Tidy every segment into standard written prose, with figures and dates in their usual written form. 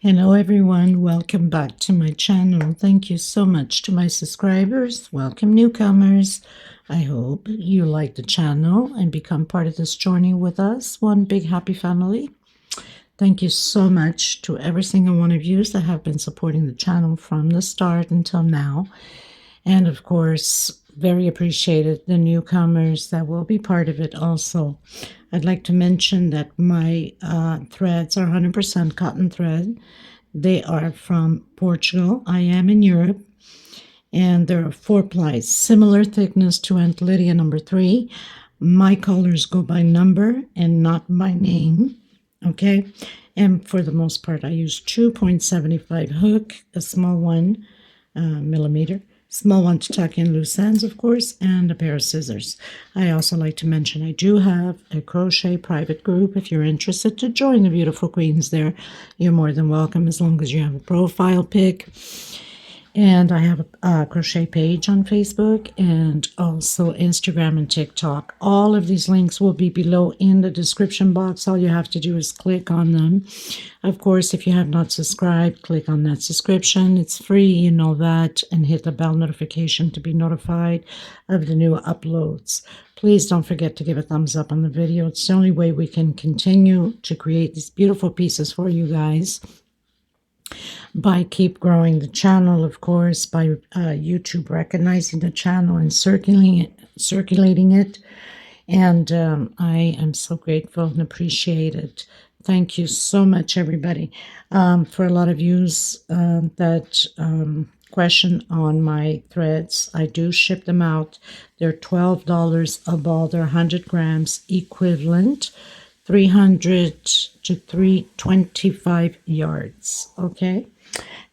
Hello everyone, welcome back to my channel. Thank you so much to my subscribers. Welcome newcomers. I hope you like the channel and become part of this journey with us. One big happy family. Thank you so much to every single one of you that have been supporting the channel from the start until now. And of course, very appreciated the newcomers that will be part of it also. I'd like to mention that my threads are 100% cotton thread. They are from Portugal. I am in Europe. And there are 4 plies, similar thickness to Aunt Lydia number 3. My colors go by number and not by name. Okay. And for the most part, I use 2.75 hook, a small one, millimeter. Small one to tuck in loose ends, of course, and a pair of scissors. I also like to mention I do have a crochet private group. If you're interested to join the beautiful queens there, you're more than welcome as long as you have a profile pic. And I have a crochet page on Facebook and also Instagram and TikTok. All of these links will be below in the description box. All you have to do is click on them. Of course, if you have not subscribed, click on that subscription. It's free, you know that, and hit the bell notification to be notified of the new uploads. Please don't forget to give a thumbs up on the video. It's the only way we can continue to create these beautiful pieces for you guys. By keep growing the channel, of course, by YouTube recognizing the channel and circulating it. And I am so grateful and appreciate it. Thank you so much, everybody. For a lot of yous that question on my threads, I do ship them out. They're $12 a ball. They're 100 grams equivalent. 300 to 325 yards, okay?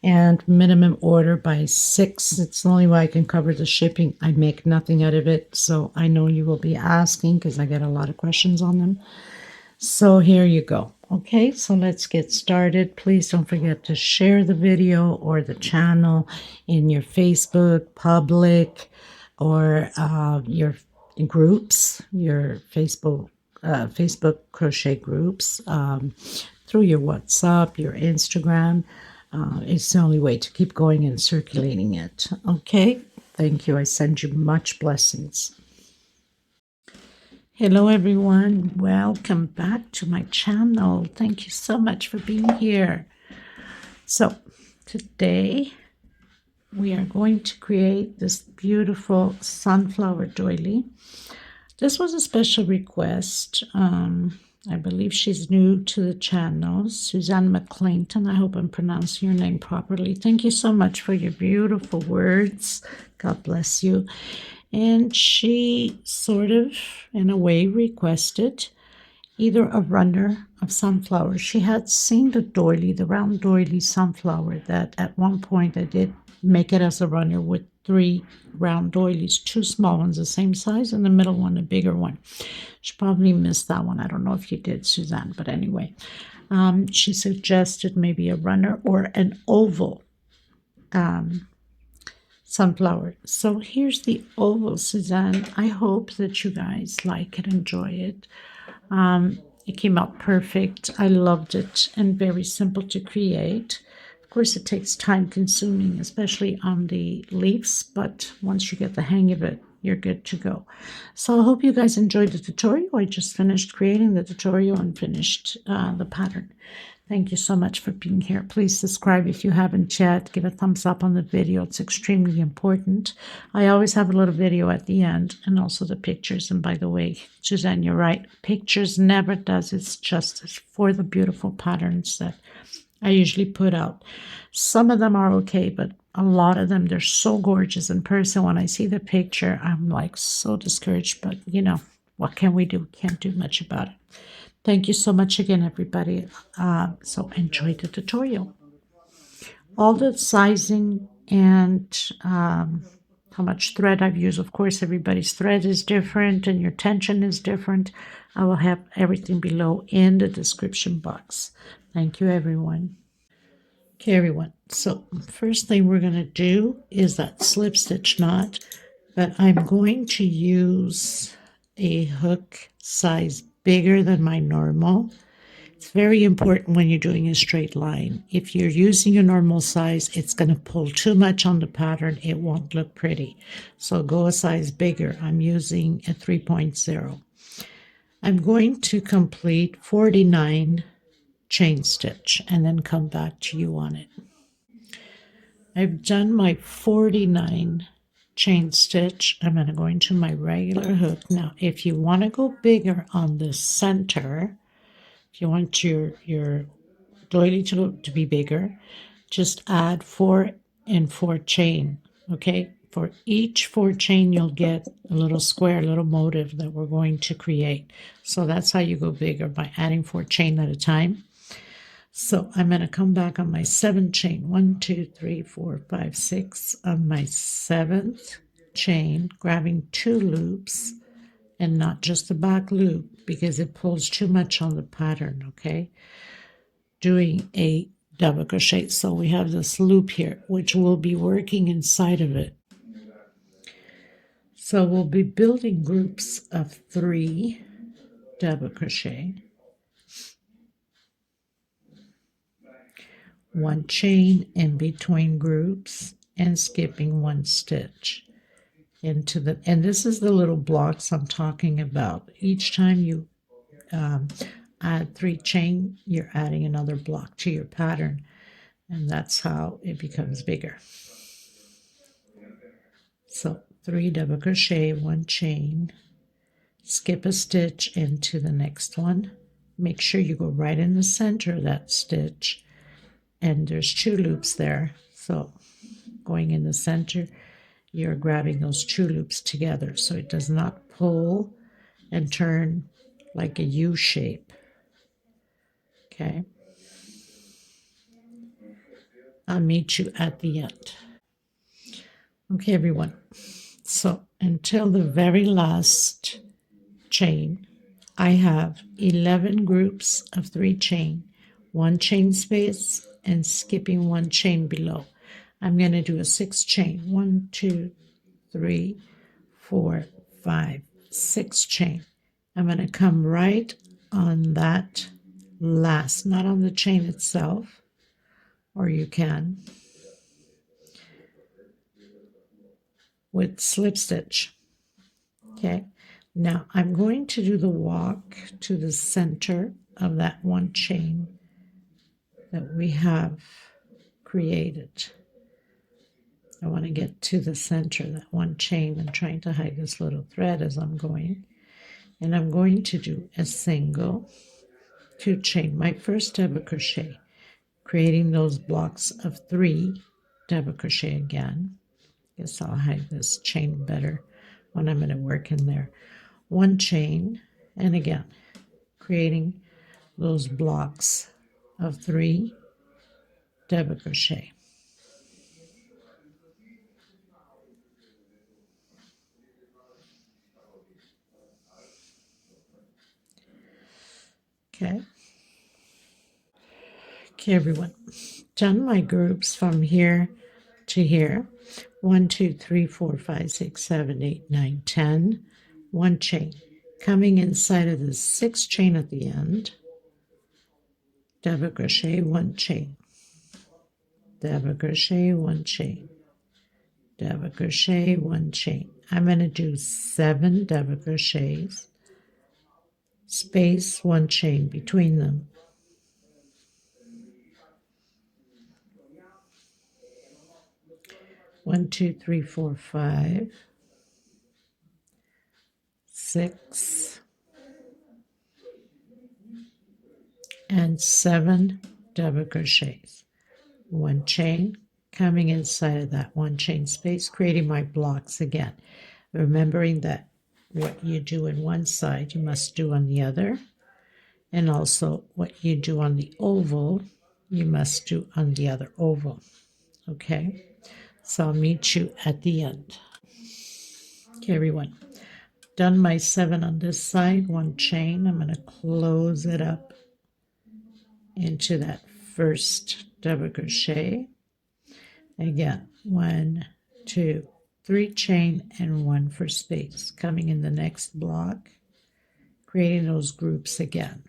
And minimum order by 6. It's the only way I can cover the shipping. I make nothing out of it, so I know you will be asking because I get a lot of questions on them. So here you go. Okay, so let's get started. Please don't forget to share the video or the channel in your Facebook public or your groups, your Facebook crochet groups, through your WhatsApp, your Instagram. It's the only way to keep going and circulating it. Okay, thank you. I send you much blessings. Hello everyone, welcome back to my channel. Thank you so much for being here. So today we are going to create this beautiful sunflower doily. This was a special request. I believe she's new to the channel, Suzanne McClinton. I hope I'm pronouncing your name properly. Thank you so much for your beautiful words. God bless you. And she sort of, in a way, requested either a runner of sunflowers. She had seen the doily, the round doily sunflower that at one point I did make it as a runner with 3 round doilies, 2 small ones the same size and the middle one a bigger one. She probably missed that one. I don't know if you did, Suzanne, but anyway. She suggested maybe a runner or an oval sunflower. So here's the oval, Suzanne. I hope that you guys like it, enjoy it. It came out perfect. I loved it and very simple to create. Of course, it takes time consuming, especially on the leaves, but once you get the hang of it, you're good to go. So I hope you guys enjoyed the tutorial. I just finished creating the tutorial and finished the pattern. Thank you so much for being here. Please subscribe if you haven't yet. Give a thumbs up on the video. It's extremely important. I always have a little video at the end and also the pictures. And by the way, Suzanne, you're right. Pictures never does its justice for the beautiful patterns that I usually put out. Some of them are okay, but a lot of them, they're so gorgeous in person. When I see the picture, I'm like so discouraged, but you know, what can we do? Can't do much about it. Thank you so much again, everybody. So enjoy the tutorial. All the sizing and how much thread I've used. Of course, everybody's thread is different and your tension is different. I will have everything below in the description box. Thank you, everyone. Okay, everyone. So first thing we're going to do is that slip stitch knot, but I'm going to use a hook size bigger than my normal. It's very important when you're doing a straight line. If you're using a normal size, it's going to pull too much on the pattern. It won't look pretty. So go a size bigger. I'm using a 3.0. I'm going to complete 49 chain stitch and then come back to you on it. I've done my 49 chain stitch. I'm going to go into my regular hook. Now, if you want to go bigger on the center, if you want your doily to be bigger, just add 4 and 4 chain, okay? For each 4 chain, you'll get a little square, a little motif that we're going to create. So that's how you go bigger, by adding 4 chain at a time. So I'm going to come back on my 7 chain. 1, 2, 3, 4, 5, 6. On my 7th chain, grabbing 2 loops and not just the back loop because it pulls too much on the pattern, okay? Doing a double crochet. So we have this loop here, which will be working inside of it. So we'll be building groups of 3 double crochet, 1 chain in between groups, and skipping 1 stitch into the, and this is the little blocks I'm talking about. Each time you add 3 chain, you're adding another block to your pattern, and that's how it becomes bigger. So 3 double crochet, 1 chain, skip a stitch into the next one. Make sure you go right in the center of that stitch, and there's 2 loops there. So going in the center, you're grabbing those 2 loops together so it does not pull and turn like a U shape. Okay. I'll meet you at the end. Okay, everyone. So until the very last chain, I have 11 groups of 3 chain, 1 chain space, and skipping 1 chain below. I'm going to do a 6 chain. 1, 2, 3, 4, 5, 6 chain. I'm going to come right on that last, not on the chain itself, or you can, with slip stitch. Okay, now I'm going to do the walk to the center of that 1 chain that we have created. I want to get to the center of that 1 chain. I'm trying to hide this little thread as I'm going. And I'm going to do a single 2 chain, my first double crochet, creating those blocks of 3 double crochet again. Guess I'll hide this chain better when I'm going to work in there. 1 chain, and again, creating those blocks of 3 double crochet. Okay. Okay, everyone. Done my groups from here to here. 1, 2, 3, 4, 5, 6, 7, 8, 9, 10. 1 chain. Coming inside of the 6th chain at the end. Double crochet, 1 chain. Double crochet, 1 chain. Double crochet, 1 chain. I'm going to do 7 double crochets. Space 1 chain between them. One, 2, 3, 4, 5, 6, and 7 double crochets. 1 chain, coming inside of that 1 chain space, creating my blocks again. Remembering that what you do in one side, you must do on the other. And also what you do on the oval, you must do on the other oval. Okay? So I'll meet you at the end. Okay, everyone. Done my 7 on this side, 1 chain. I'm going to close it up into that first double crochet. Again, 1, 2, 3 chain and 1 for space. Coming in the next block, creating those groups again.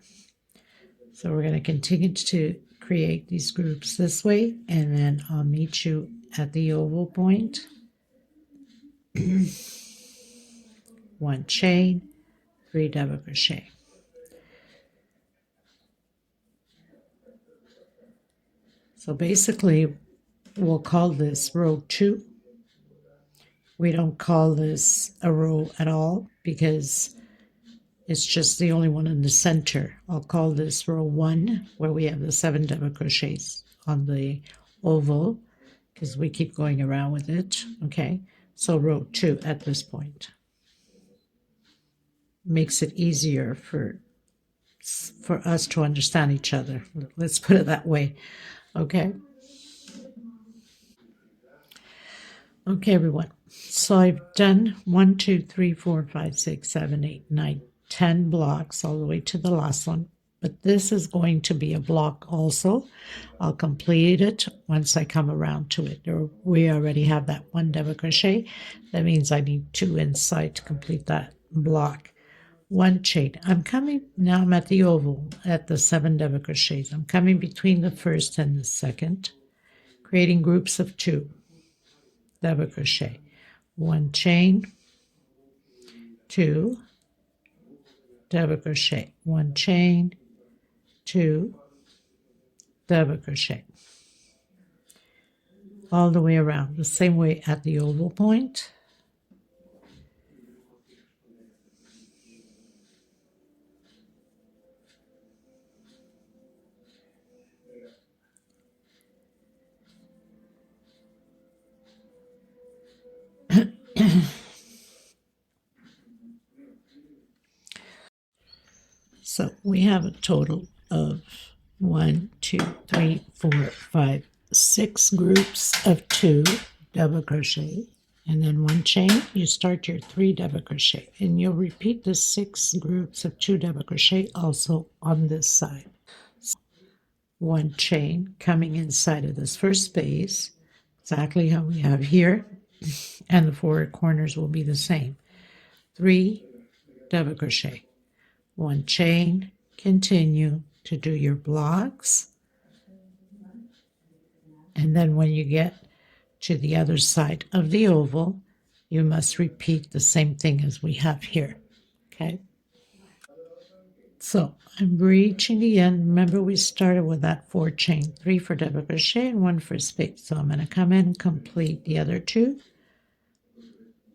So we're going to continue to create these groups this way, and then I'll meet you at the oval point. 1 chain, 3 double crochet. So basically we'll call this row 2. We don't call this a row at all because it's just the only one in the center. I'll call this row 1, where we have the 7 double crochets on the oval, because we keep going around with it. Okay, so row 2 at this point. Makes it easier for us to understand each other. Let's put it that way. Okay. Okay, everyone. So I've done 1, 2, 3, 4, 5, 6, 7, 8, 9, 10 blocks all the way to the last one. But this is going to be a block also. I'll complete it once I come around to it. We already have that 1 double crochet. That means I need 2 inside to complete that block. 1 chain. I'm at the oval at the 7 double crochets. I'm coming between the first and the second, creating groups of 2 double crochet. 1 chain, 2 double crochet, 1 chain, 2 double crochet, all the way around, the same way at the oval point. So we have a total of 1, 2, 3, 4, 5, 6 groups of 2 double crochet, and then 1 chain. You start your 3 double crochet, and you'll repeat the 6 groups of 2 double crochet also on this side. 1 chain coming inside of this first space, exactly how we have here, and the 4 corners will be the same. 3 double crochet, 1 chain, continue to do your blocks, and then when you get to the other side of the oval, you must repeat the same thing as we have here. Okay, so I'm reaching the end. Remember, we started with that 4 chain, 3 for double crochet and 1 for space. So I'm going to come in, complete the other 2.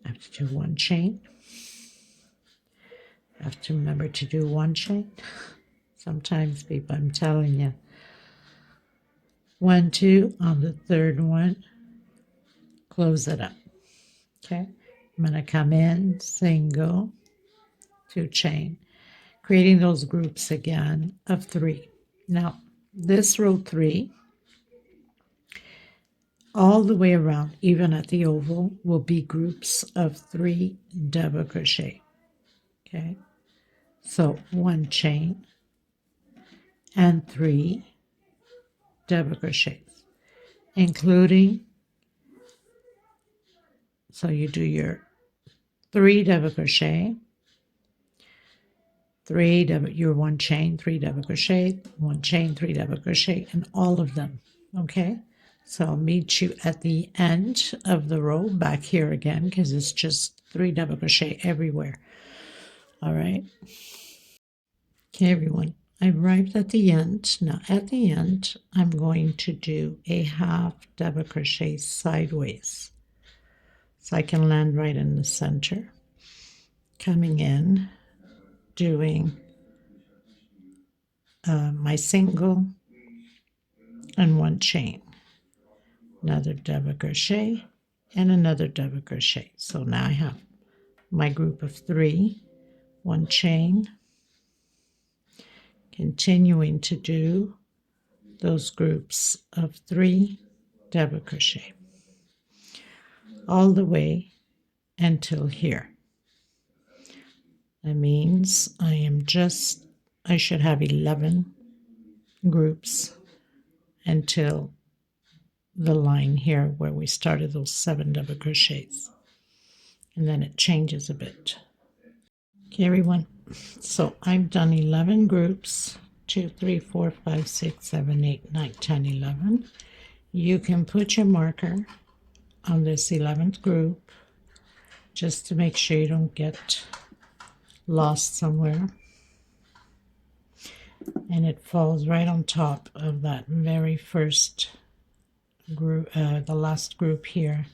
I have to do 1 chain. I have to remember to do 1 chain. Sometimes, people, I'm telling you. 1, 2 on the third one. Close it up. Okay, I'm going to come in, single, 2 chain, creating those groups again of 3. Now, this row 3, all the way around, even at the oval, will be groups of 3 double crochet. Okay, so 1 chain and 3 double crochets, including, so you do your 3 double crochet, your 1 chain, 3 double crochet, 1 chain, 3 double crochet, and all of them. Okay, so I'll meet you at the end of the row back here again, because it's just 3 double crochet everywhere. All right. Okay, everyone, I arrived at the end. Now at the end, I'm going to do a half double crochet sideways, so I can land right in the center. Coming in, doing my single and 1 chain, another double crochet and another double crochet. So now I have my group of 3, 1 chain, continuing to do those groups of 3 double crochet all the way until here. That means I should have 11 groups until the line here where we started those 7 double crochets, and then it changes a bit. Okay, everyone, so I've done 11 groups 2, 3, 4, 5, 6, 7, 8, 9, 10, 11. You can put your marker on this 11th group just to make sure you don't get lost somewhere. And it falls right on top of that very first group, the last group here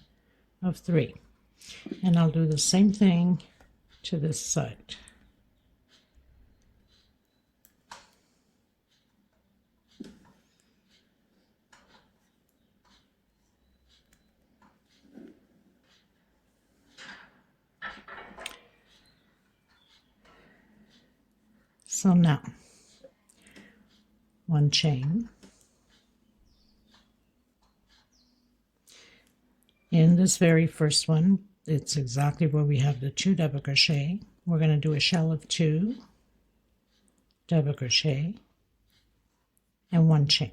of 3. And I'll do the same thing to this side. So now, 1 chain. In this very first one, it's exactly where we have the 2 double crochet. We're going to do a shell of 2 double crochet and 1 chain.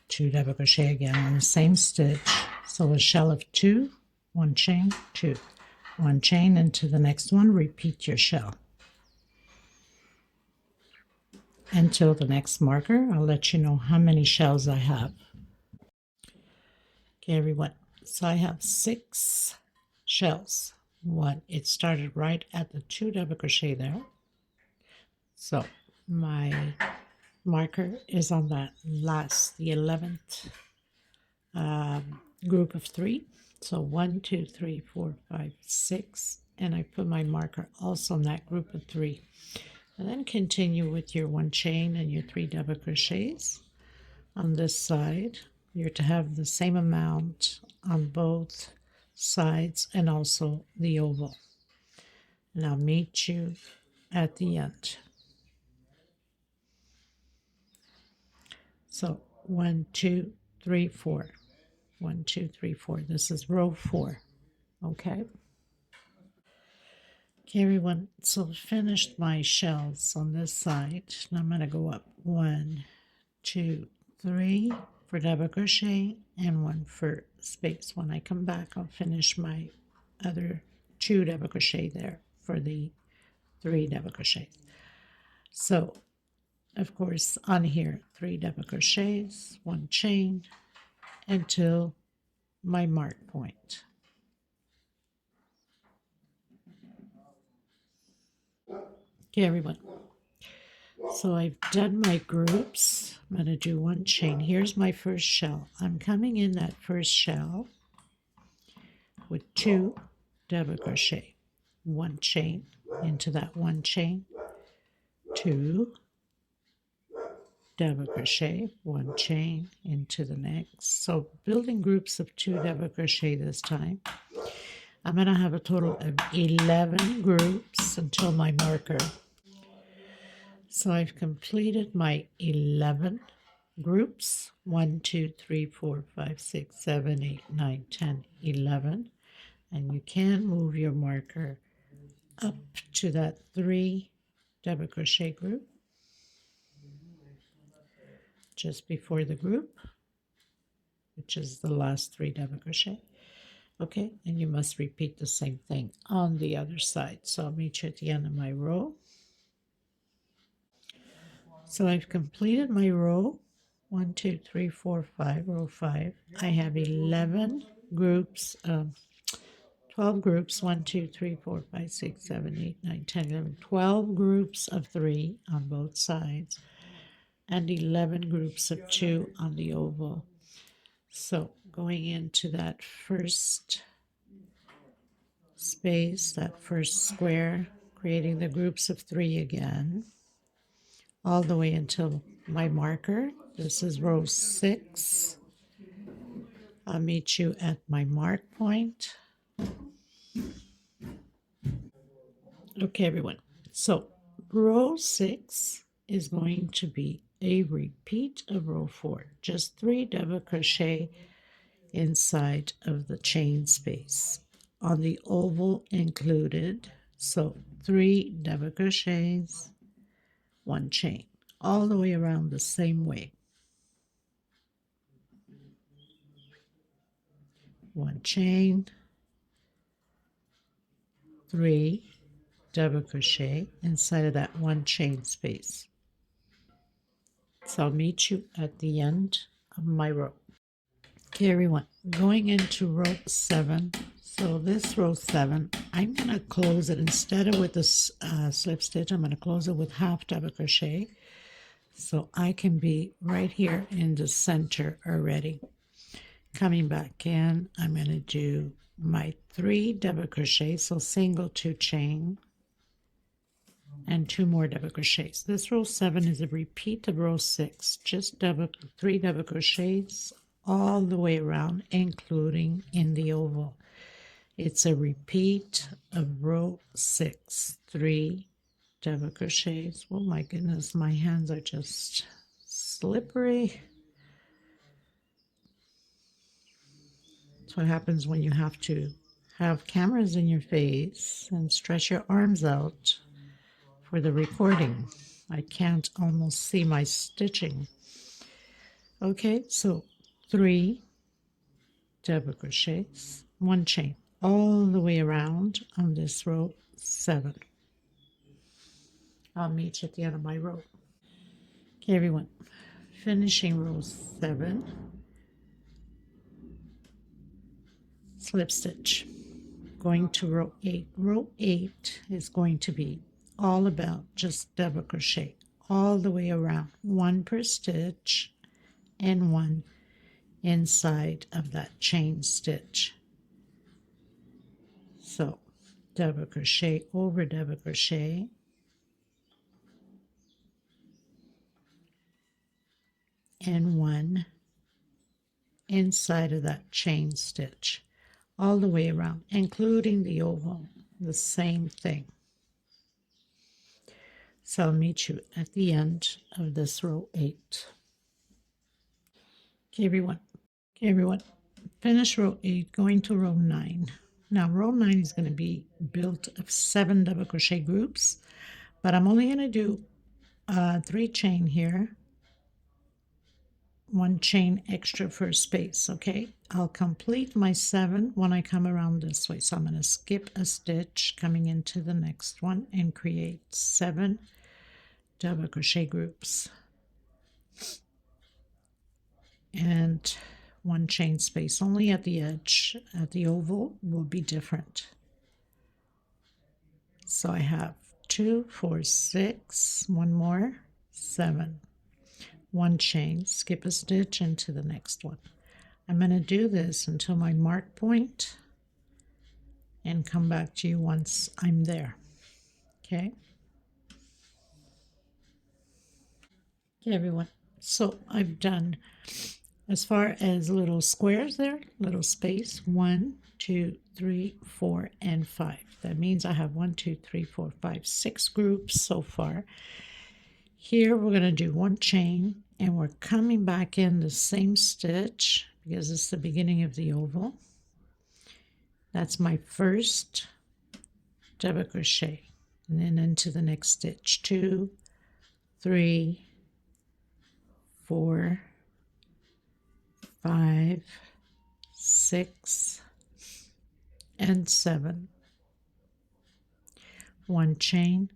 2 double crochet again on the same stitch. So a shell of 2, 1 chain, 2, 1 chain into the next one. Repeat your shell until the next marker. I'll let you know how many shells I have. Okay, everyone. So I have 6 shells. It started right at the 2 double crochet there. So my marker is on that last, the 11th group of 3. So 1, 2, 3, 4, 5, 6, and I put my marker also in that group of 3. And then continue with your 1 chain and your 3 double crochets on this side. You're to have the same amount on both sides and also the oval. And I'll meet you at the end. So 1, 2, 3, 4. 1, 2, 3, 4. This is row 4. Okay. Okay, everyone. So finished my shells on this side. Now I'm going to go up 1, 2, 3 for double crochet and 1 for space. When I come back, I'll finish my other 2 double crochet there for the 3 double crochet. So, of course, on here, 3 double crochets, 1 chain until my mark point. Okay, everyone. So I've done my groups. I'm going to do 1 chain. Here's my first shell. I'm coming in that first shell with 2 double crochet, 1 chain into that 1 chain, 2 double crochet, 1 chain into the next. So building groups of 2 double crochet this time. I'm going to have a total of 11 groups until my marker. So I've completed my 11 groups. 1, 2, 3, 4, 5, 6, 7, 8, 9, 10, 11. And you can move your marker up to that 3 double crochet group just before the group, which is the last 3 double crochet. Okay, and you must repeat the same thing on the other side. So I'll meet you at the end of my row. So I've completed my row. 1, 2, 3, 4, 5, row 5. I have 11 groups, 12 groups, 1, 2, 3, 4, 5, 6, 7, 8, 9, 10, 11, 12 groups of 3 on both sides, and 11 groups of 2 on the oval. So going into that first space, that first square, creating the groups of 3 again, all the way until my marker. This is row 6. I'll meet you at my mark point. Okay, everyone. So row 6 is going to be a repeat of row 4. Just 3 double crochet inside of the chain space on the oval included. So 3 double crochets, 1 chain, all the way around the same way. 1 chain, 3 double crochet inside of that one chain space. So I'll meet you at the end of my row. Okay, everyone, going into row 7. So this row 7, I'm going to close it instead of with the slip stitch. I'm going to close it with half double crochet, so I can be right here in the center already. Coming back in, I'm going to do my 3 double crochets, so single 2 chain and 2 more double crochets. This row 7 is a repeat of row 6, just 3 double crochets all the way around, including in the oval. It's a repeat of row 6, 3 double crochets. Oh my goodness, my hands are just slippery. That's what happens when you have to have cameras in your face and stretch your arms out for the recording. I can't almost see my stitching. Okay, so 3 double crochets, 1 chain all the way around on this row 7. I'll meet you at the end of my row. Okay, everyone, finishing row 7, slip stitch, going to row 8. Row 8 is going to be all about just double crochet all the way around, 1 per stitch and 1 inside of that chain stitch. So double crochet over double crochet, and 1 inside of that chain stitch all the way around, including the oval, the same thing. So I'll meet you at the end of this row 8. Okay, everyone, finish row 8, going to row 9. Now row 9 is going to be built of 7 double crochet groups, but I'm only going to do 3 chain here, 1 chain extra for space. Okay, I'll complete my 7 when I come around this way. So I'm going to skip a stitch coming into the next one and create 7 double crochet groups and 1 chain space. Only at the edge, at the oval, will be different. So I have 2, 4, 6, 1 more, 7, 1 chain, skip a stitch into the next one. I'm going to do this until my mark point and come back to you once I'm there. Okay? Okay, everyone. So I've done, as far as little squares there, little space, 1, 2, 3, 4, and 5. That means I have 1, 2, 3, 4, 5, 6 groups so far. Here we're going to do 1 chain, and we're coming back in the same stitch because it's the beginning of the oval. That's my first double crochet, and then into the next stitch, 2, 3, 4, 5, 6, and 7. 1 chain.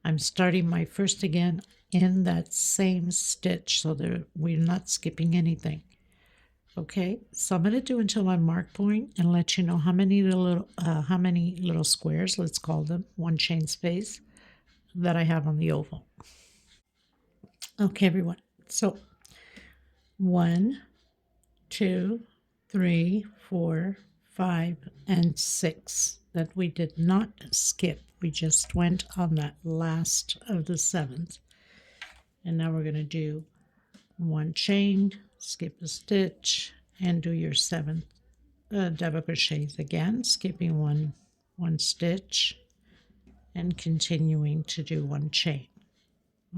I'm starting my first again in that same stitch, so we're not skipping anything. Okay, so I'm going to do until my mark point and let you know how many little squares, let's call them, 1 chain space, that I have on the oval. Okay, everyone. So 1, 2, 3, 4, 5, and 6 that we did not skip. We just went on that last of the 7th. And now we're going to do 1 chain, skip a stitch, and do your 7 double crochets again, skipping one stitch and continuing to do 1 chain.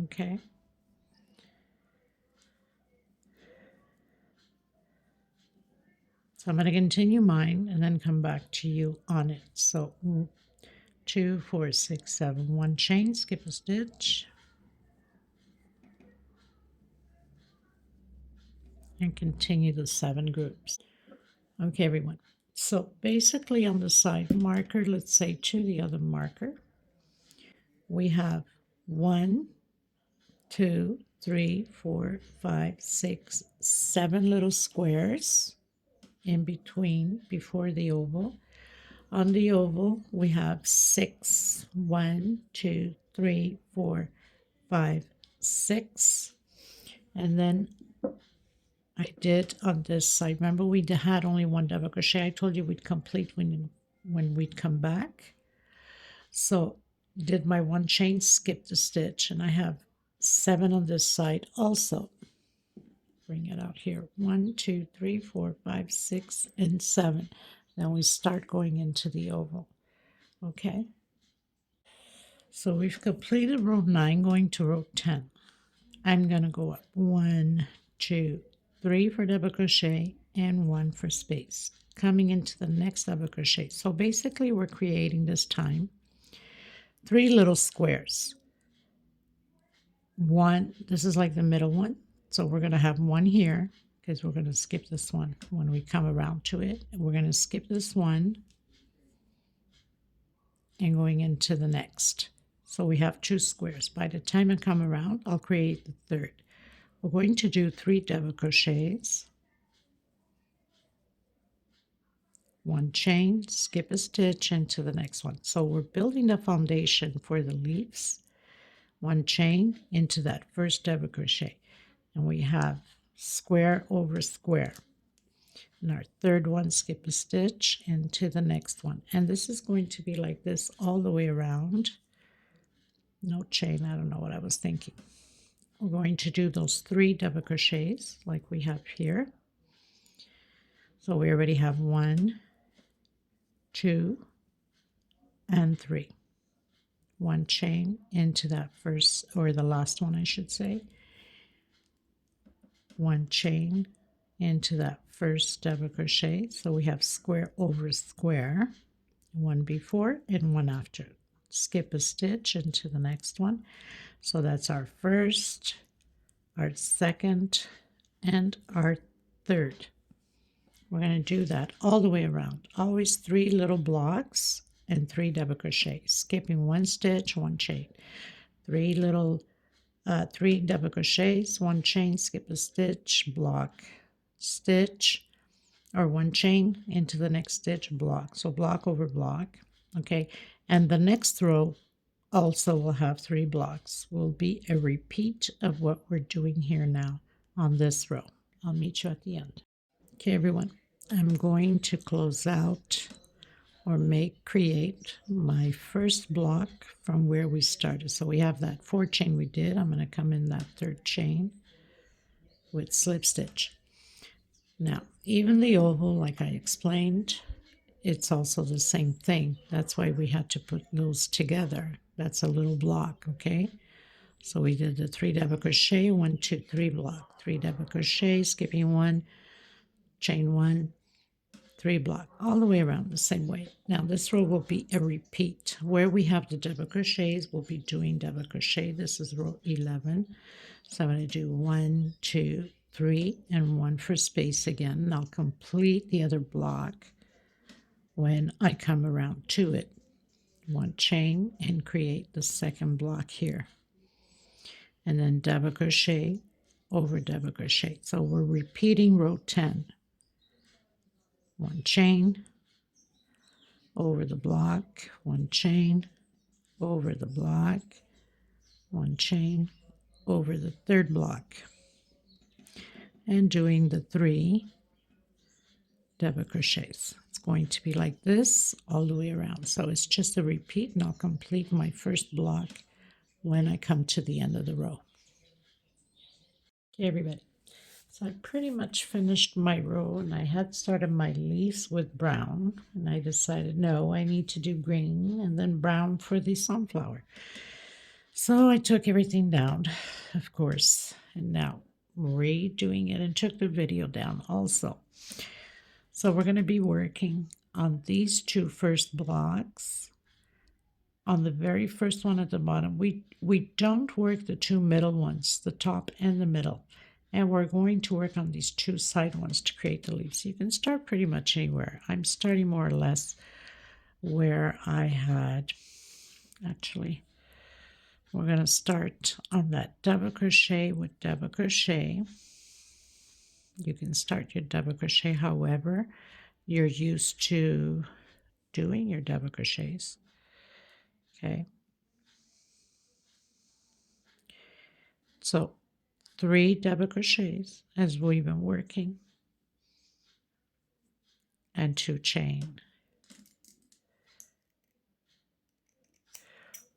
Okay. So I'm going to continue mine and then come back to you on it. So 2, 4, 6, 7, 1 chain, skip a stitch, and continue the 7 groups. Okay, everyone. So basically on the side marker, let's say to the other marker, we have 1, 2, 3, 4, 5, 6, 7 little squares in between before the oval. On the oval, we have 6. 1, 2, 3, 4, 5, 6. And then I did on this side. Remember, we had only one double crochet. I told you we'd complete when we'd come back. So did my one chain, skip the stitch, and I have 7 on this side also. Bring it out here. 1, 2, 3, 4, 5, 6, and 7. Then we start going into the oval. Okay. So we've completed row 9, going to row 10. I'm going to go up 1, 2, 3 for double crochet and 1 for space. Coming into the next double crochet. So basically we're creating this time 3 little squares. One, this is like the middle one. So we're going to have one here because we're going to skip this one when we come around to it. We're going to skip this one and going into the next. So we have 2 squares. By the time I come around, I'll create the third. We're going to do 3 double crochets, 1 chain, skip a stitch into the next one. So we're building the foundation for the leaves. 1 chain into that first double crochet, and we have square over square. And our third one, skip a stitch into the next one, and this is going to be like this all the way around. No chain, I don't know what I was thinking. We're going to do those 3 double crochets like we have here. So we already have 1, 2, and 3. 1 chain into that first, or the last one I should say. 1 chain into that first double crochet. So we have square over square, 1 before and 1 after. Skip a stitch into the next one. So that's our first, our second, and our third. We're going to do that all the way around. Always 3 little blocks and 3 double crochets, skipping 1 stitch, 1 chain. 3 double crochets, 1 chain, skip a stitch, block, stitch, or 1 chain into the next stitch, block. So block over block, okay? And the next row also will have 3 blocks. Will be a repeat of what we're doing here now on this row. I'll meet you at the end. Okay, everyone, I'm going to close out or create my first block from where we started. So we have that 4 chain we did. I'm going to come in that 3rd chain with slip stitch. Now, even the oval, like I explained, it's also the same thing. That's why we had to put those together. That's a little block, okay? So we did the 3 double crochet, 1, 2, 3 block, 3 double crochet, skipping 1, chain 1, 3 block, all the way around the same way. Now this row will be a repeat. Where we have the double crochets, we'll be doing double crochet. This is row 11. So I'm going to do 1, 2, 3, and 1 for space again. And I'll complete the other block when I come around to it. 1 chain and create the second block here. And then double crochet over double crochet. So we're repeating row 10. 1 chain over the block, 1 chain over the block, 1 chain over the 3rd block, and doing the 3 double crochets. It's going to be like this all the way around. So it's just a repeat, and I'll complete my first block when I come to the end of the row. Okay, everybody. So I pretty much finished my row, and I had started my leaves with brown, and I decided, no, I need to do green and then brown for the sunflower. So I took everything down, of course, and now redoing it, and took the video down also. So we're going to be working on these 2 first blocks. On the very first one at the bottom, we don't work the 2 middle ones, the top and the middle. And we're going to work on these 2 side ones to create the leaves. You can start pretty much anywhere. I'm starting more or less where I had, actually, We're going to start on that double crochet with double crochet. You can start your double crochet however you're used to doing your double crochets. Okay. So 3 double crochets as we've been working and 2 chain.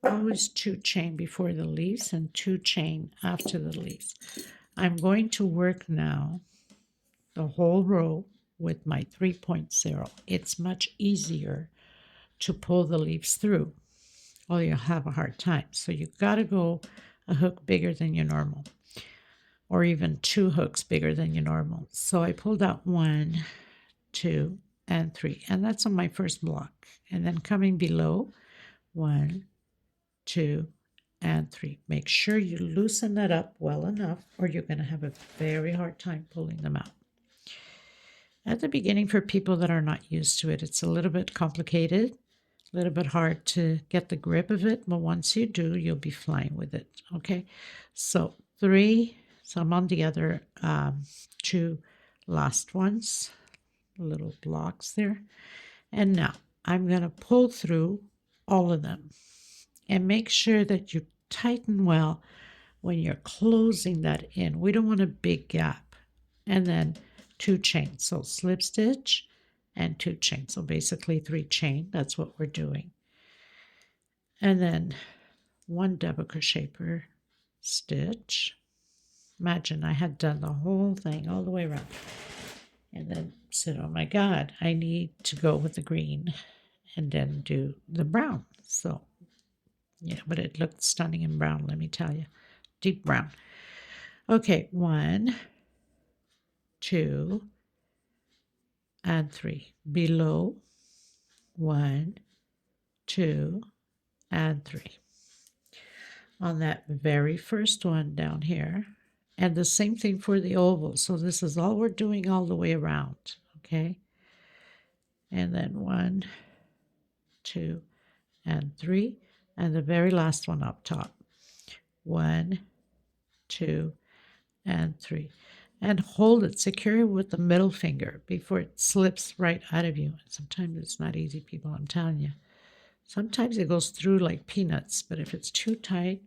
Always 2 chain before the leaves and 2 chain after the leaves. I'm going to work now the whole row with my 3.0. It's much easier to pull the leaves through, or you'll have a hard time. So you've got to go a hook bigger than your normal, or even 2 hooks bigger than your normal. So I pulled out 1, 2, and 3, and that's on my first block. And then coming below, 1, 2, and 3. Make sure you loosen that up well enough, or you're going to have a very hard time pulling them out. At the beginning, for people that are not used to it, it's a little bit complicated, a little bit hard to get the grip of it, but once you do, you'll be flying with it. Okay, so 3. So I'm on the other 2 last ones, little blocks there. And now I'm going to pull through all of them and make sure that you tighten well when you're closing that in. We don't want a big gap. And then 2 chains. So slip stitch and 2 chains. So basically 3 chain. That's what we're doing. And then 1 double crochet per stitch. Imagine I had done the whole thing all the way around. And then said, oh my God, I need to go with the green and then do the brown. So yeah, but it looked stunning in brown, let me tell you. Deep brown. Okay, 1, 2, and 3. Below, 1, 2, and 3. On that very first one down here. And the same thing for the oval. So this is all we're doing all the way around. Okay. And then 1, 2, and 3. And the very last one up top. 1, 2, and 3. And hold it secure with the middle finger before it slips right out of you. Sometimes it's not easy, people, I'm telling you. Sometimes it goes through like peanuts, but if it's too tight,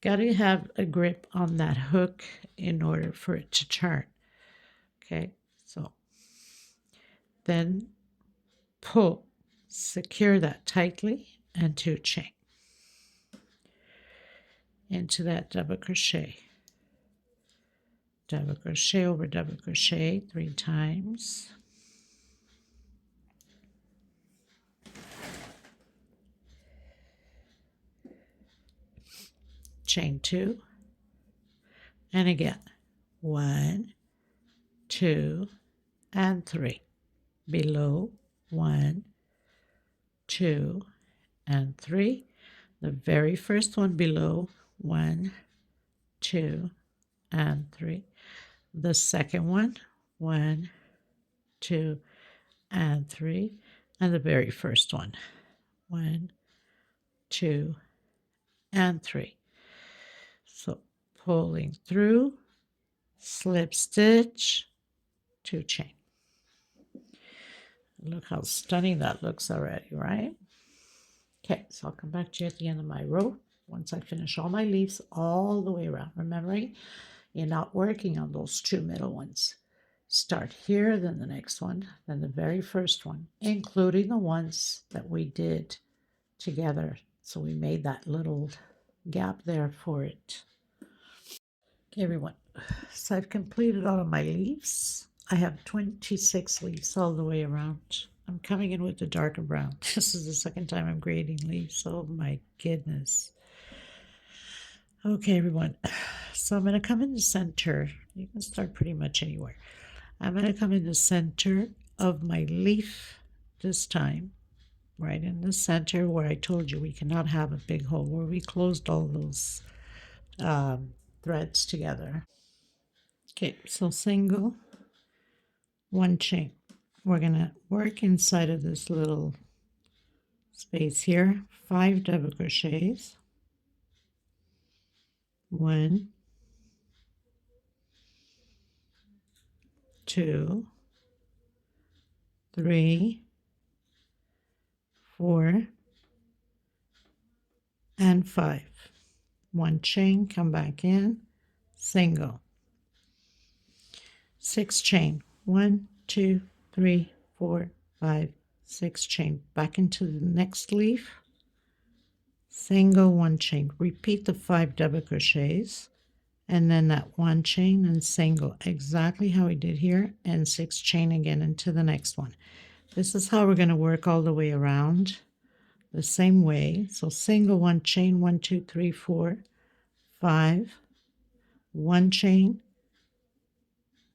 got to have a grip on that hook in order for it to turn. Okay, so then pull, secure that tightly, and 2 chain into that double crochet. Double crochet over double crochet 3 times. Chain 2. And again, 1, 2, and 3. Below, 1, 2, and 3. The very first one below, 1, 2, and 3. The second one, 1, 2, and 3. And the very first one, 1, 2, and 3. So pulling through, slip stitch, 2 chain. Look how stunning that looks already, right? Okay, so I'll come back to you at the end of my row once I finish all my leaves all the way around. Remembering, you're not working on those 2 middle ones. Start here, then the next one, then the very first one, including the ones that we did together. So we made that little gap there for it. Okay, everyone. So I've completed all of my leaves. I have 26 leaves all the way around. I'm coming in with the darker brown. This is the second time I'm grading leaves. Oh my goodness. Okay, everyone. So I'm going to come in the center. You can start pretty much anywhere. I'm going to come in the center of my leaf this time. Right in the center where I told you we cannot have a big hole, where we closed all those threads together. Okay, so single, 1 chain. We're going to work inside of this little space here, 5 double crochets, 1, 2, 3, 4, and 5. 1 chain, come back in, single, 6 chain, 1, 2, 3, 4, 5, 6 chain, back into the next leaf, single, 1 chain, repeat the 5 double crochets, and then that 1 chain and single, exactly how we did here, and 6 chain again into the next one. This is how we're going to work all the way around the same way. So single, 1 chain, 1, 2, 3, 4, 5, 1 chain,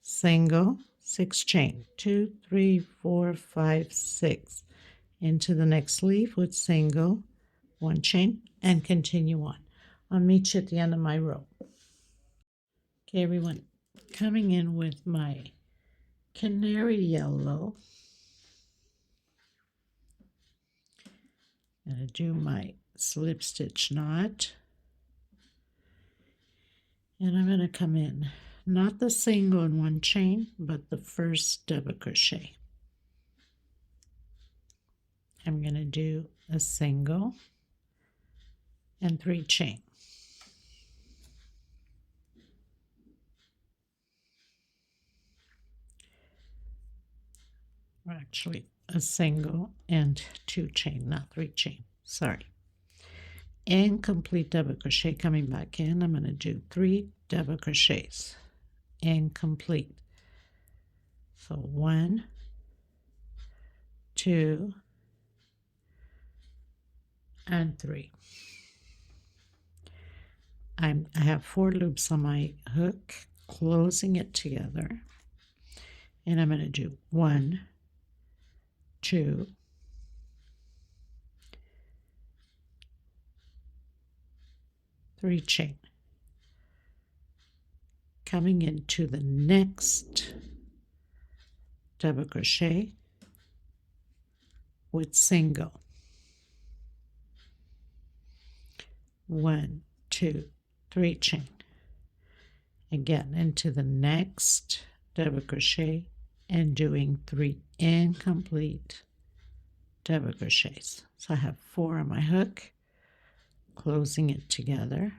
single, 6 chain, 2, 3, 4, 5, 6, into the next leaf with single, 1 chain, and continue on. I'll meet you at the end of my row. Okay, everyone, coming in with my canary yellow. I'm going to do my slip stitch knot. And I'm going to come in, not the single and 1 chain, but the first double crochet. I'm going to do a single and 3 chain. Actually, a single and 2 chain, not 3 chain, sorry. And complete double crochet, coming back in, I'm going to do 3 double crochets and complete. So 1, 2, and 3. I have 4 loops on my hook, closing it together, and I'm going to do 1, 2, 3 chain, coming into the next double crochet with single, 1, 2, 3 chain, again into the next double crochet and doing 3 incomplete double crochets. So I have 4 on my hook, closing it together,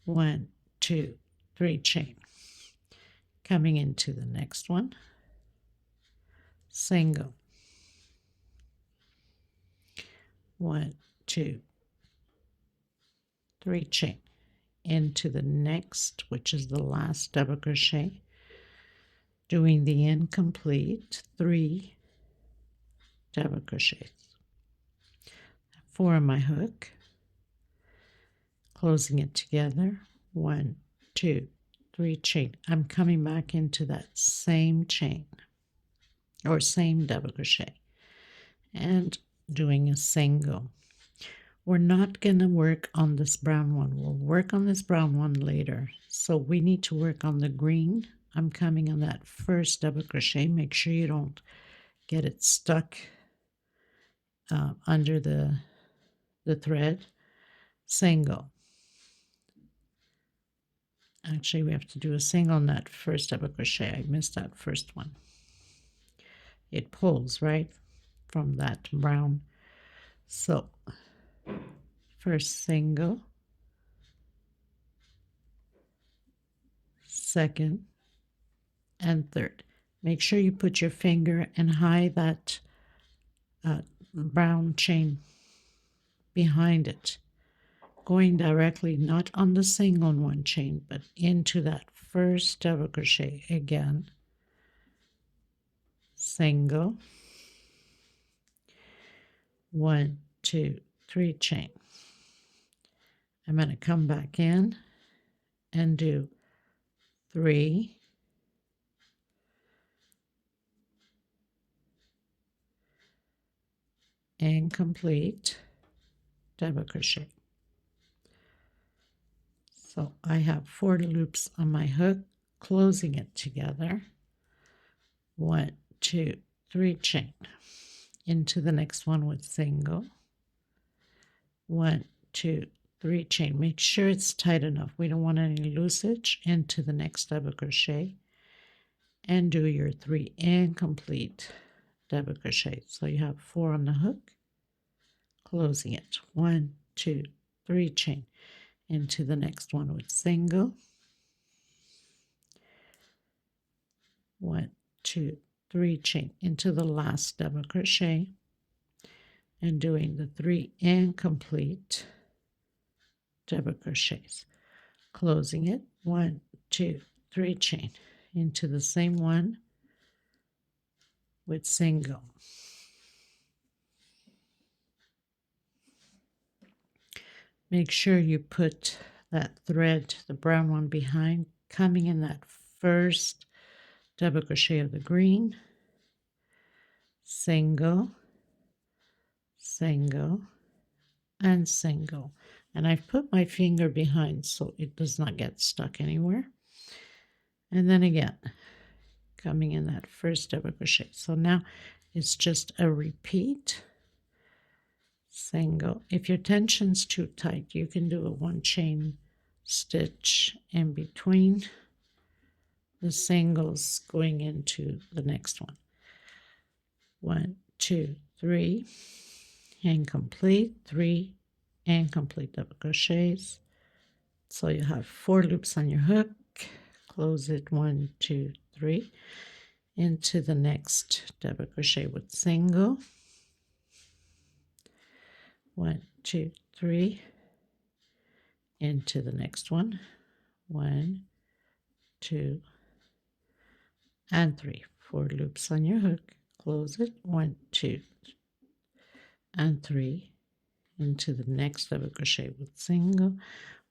1, 2, 3 chain, coming into the next one, single, 1, 2, 3 chain, into the next, which is the last double crochet, doing the incomplete 3 double crochets, 4 on my hook, closing it together, 1, 2, 3 chain. I'm coming back into that same chain or same double crochet and doing a single. We're not going to work on this brown one. We'll work on this brown one later. So we need to work on the green. I'm coming on that first double crochet. Make sure you don't get it stuck under the thread. Single. Actually, we have to do a single on that first double crochet. I missed that first one. It pulls right from that brown. So first single, second, and third. Make sure you put your finger and hide that brown chain behind it, going directly not on the single and 1 chain, but into that first double crochet again, single, 1, 2, 3 chain. I'm going to come back in and do 3, incomplete double crochet. So I have 4 loops on my hook, closing it together, 1, 2, 3 chain, into the next one with single, 1, 2, 3 chain. Make sure it's tight enough. We don't want any loosage. Into the next double crochet and do your 3 incomplete double crochet. So you have 4 on the hook, closing it. 1, 2, 3 chain into the next one with single. 1, 2, 3 chain into the last double crochet and doing the 3 incomplete double crochets, closing it. 1, 2, 3 chain into the same one with single. Make sure you put that thread, the brown one, behind, coming in that first double crochet of the green, single, single, and single. And I've put my finger behind so it does not get stuck anywhere. And then again, coming in that first double crochet. So now it's just a repeat, single. If your tension's too tight, you can do a 1 chain stitch in between the singles going into the next one. 1, 2, 3, incomplete, 3 incomplete double crochets. So you have 4 loops on your hook, close it. 1, 2, 3 into the next double crochet with single. 1, 2, 3 into the next one. 1, 2, and 3. 4 loops on your hook, close it. 1, 2, and 3 into the next double crochet with single.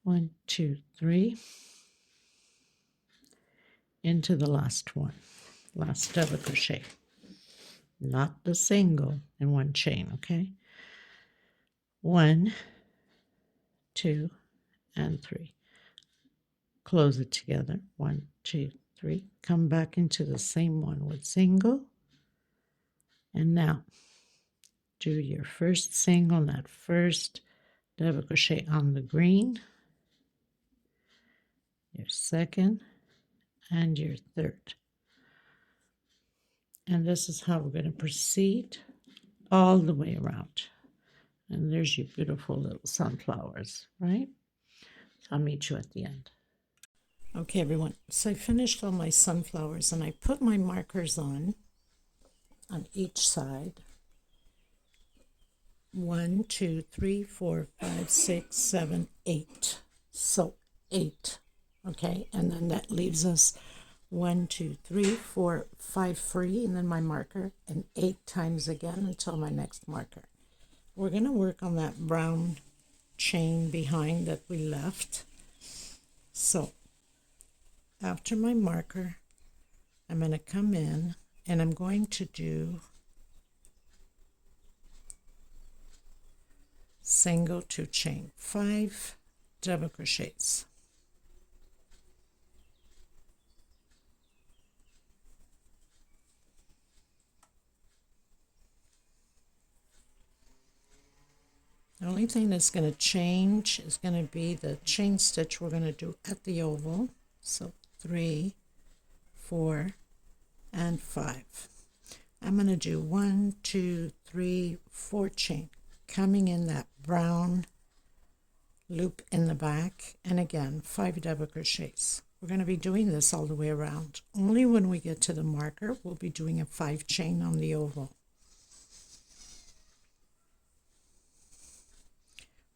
1, 2, 3 into the last one, last double crochet, not the single in 1 chain. Okay, 1, 2, and 3, close it together. 1, 2, 3, come back into the same one with single, and now do your first single in that first double crochet on the green, your second, and your third. And this is how we're going to proceed all the way around. And there's your beautiful little sunflowers, right? So I'll meet you at the end. Okay, everyone, so I finished all my sunflowers and I put my markers on each side. 1, 2, 3, 4, 5, 6, 7, 8. So 8. Okay, and then that leaves us 1, 2, 3, 4, 5 free, and then my marker, and 8 times again until my next marker. We're going to work on that brown chain behind that we left. So after my marker, I'm going to come in and I'm going to do single 2 chain, 5 double crochets. The only thing that's going to change is going to be the chain stitch we're going to do at the oval. So 3, 4, and 5. I'm going to do 1, 2, 3, 4 chain, coming in that brown loop in the back, and again 5 double crochets. We're going to be doing this all the way around. Only when we get to the marker, we'll be doing a 5 chain on the oval.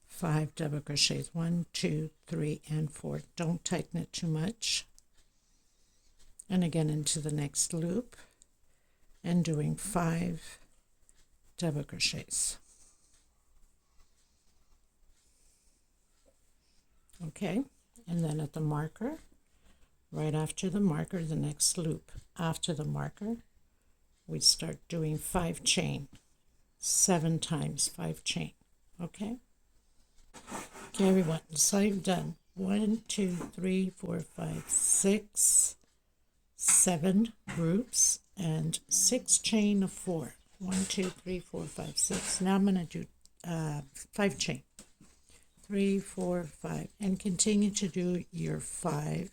5 double crochets, 1, 2, 3, and 4. Don't tighten it too much. And again into the next loop and doing 5 double crochets. Okay, and then at the marker, right after the marker, the next loop after the marker, we start doing 5 chain, 7 times 5 chain. Okay, everyone, so I've done 1, 2, 3, 4, 5, 6, 7 groups and 6 chain of 4. 1, 2, 3, 4, 5, 6. Now I'm going to do 5 chain. 3, 4, 5, and continue to do your 5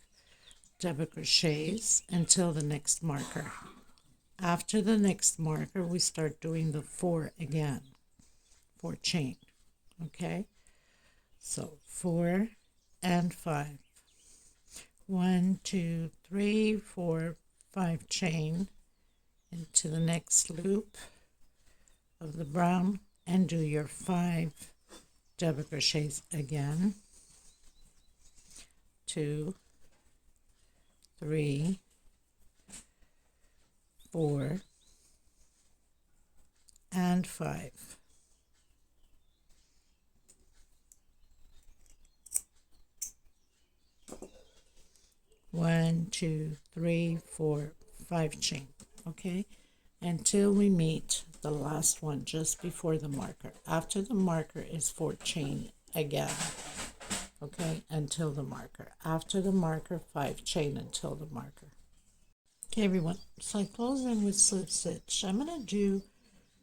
double crochets until the next marker. After the next marker, we start doing the 4 again, 4 chain. Okay, so 4 and 5. 1, 2, 3, 4, 5 chain into the next loop of the brown and do your 5 double crochets again. 2, 3, 4, and 5. 1, 2, 3, 4, 5 chain. Okay, until we meet the last one just before the marker. After the marker is 4 chain again. Okay, until the marker. After the marker, 5 chain until the marker. Okay, everyone, so I close in with slip stitch. I'm going to do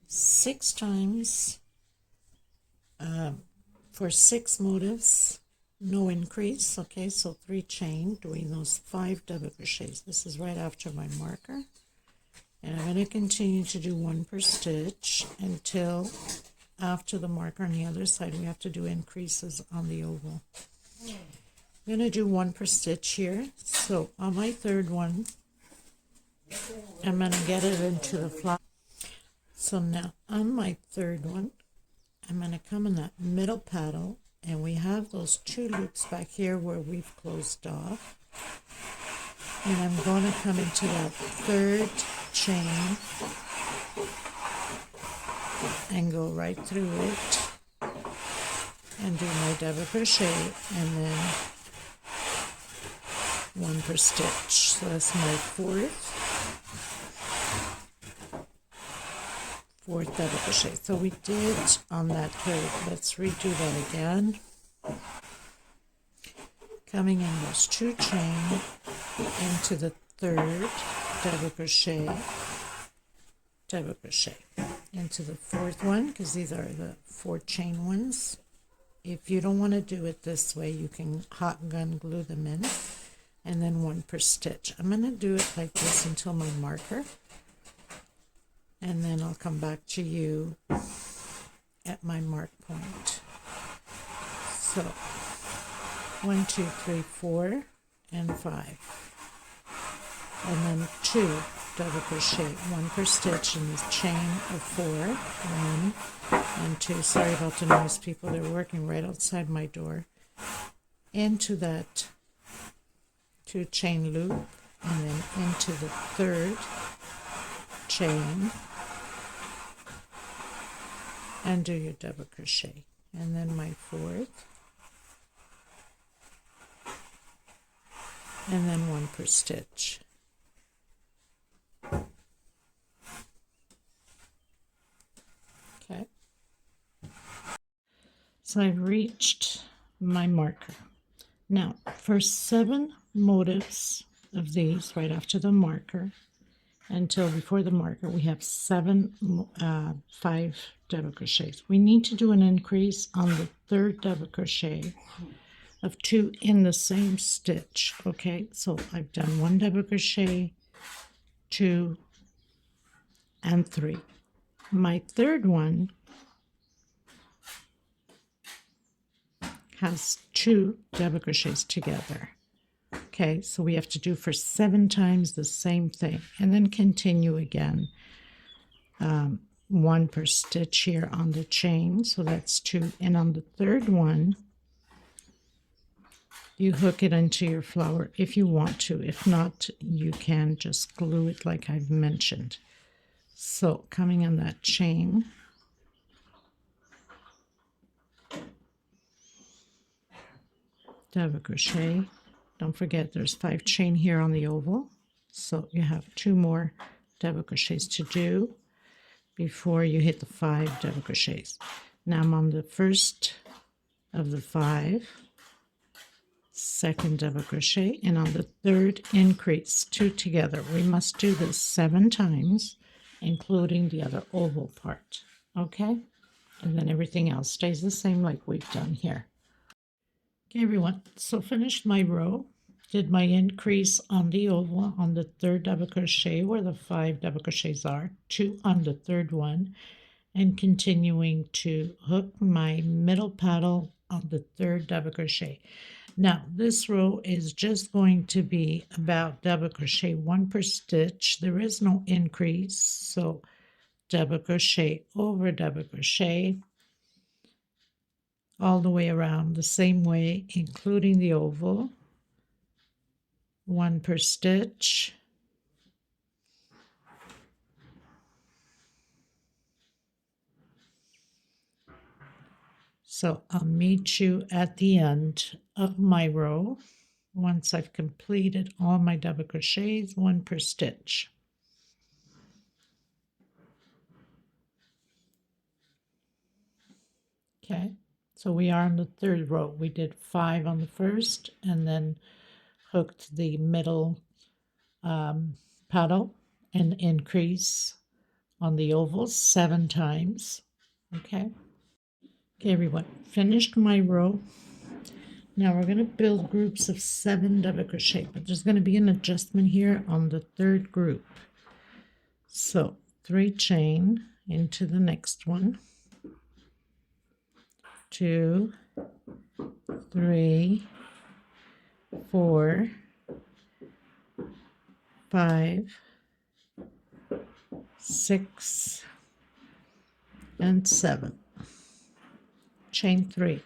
6 times for 6 motifs, no increase. Okay, so 3 chain, doing those 5 double crochets. This is right after my marker, and I'm going to continue to do 1 per stitch until after the marker. On the other side, we have to do increases on the oval. I'm going to do 1 per stitch here. So on my third one, I'm going to get it into the flower. So now on my third one, I'm going to come in that middle petal, and we have those 2 loops back here where we've closed off. And I'm going to come into that 3rd chain and go right through it and do my double crochet, and then 1 per stitch. So that's my fourth double crochet. So we did on that third. Let's redo that again. Coming in those 2 chain into the 3rd double crochet, into the 4th one, because these are the 4 chain ones. If you don't want to do it this way, you can hot gun glue them in, and then 1 per stitch. I'm going to do it like this until my marker, and then I'll come back to you at my mark point. So 1, 2, 3, 4, and 5, and then 2 double crochet, 1 per stitch in this chain of 4, 1 and 2. Sorry about the noise, people, they're working right outside my door. Into that 2 chain loop, and then into the 3rd chain and do your double crochet, and then my 4th, and then 1 per stitch. Okay, so I've reached my marker. Now for 7 motifs of these right after the marker until before the marker, we have 5 double crochets. We need to do an increase on the 3rd double crochet of 2 in the same stitch. Okay, so I've done 1 double crochet, 2, and 3. My 3rd one has 2 double crochets together. Okay, so we have to do for 7 times the same thing, and then continue again. 1 per stitch here on the chain, so that's 2. And on the 3rd one, you hook it into your flower if you want to. If not, you can just glue it like I've mentioned. So coming on that chain, double crochet. Don't forget there's 5 chain here on the oval, so you have 2 more double crochets to do before you hit the 5 double crochets. Now I'm on the 1st of the 5, 2nd double crochet, and on the 3rd increase, 2 together. We must do this 7 times, including the other oval part. Okay, and then everything else stays the same like we've done here. Okay, everyone, so finished my row, did my increase on the oval on the third double crochet where the 5 double crochets are, 2 on the third one, and continuing to hook my middle petal on the third double crochet. Now this row is just going to be about double crochet 1 per stitch. There is no increase, so double crochet over double crochet all the way around the same way, including the oval, 1 per stitch. So I'll meet you at the end of my row once I've completed all my double crochets, 1 per stitch. Okay, so we are on the third row. We did 5 on the first and then hooked the middle petal and increase on the ovals 7 times. Okay, everyone, finished my row. Now we're going to build groups of 7 double crochet, but there's going to be an adjustment here on the third group. So 3 chain into the next one, 2, 3, 4, 5, 6, and 7. Chain 3.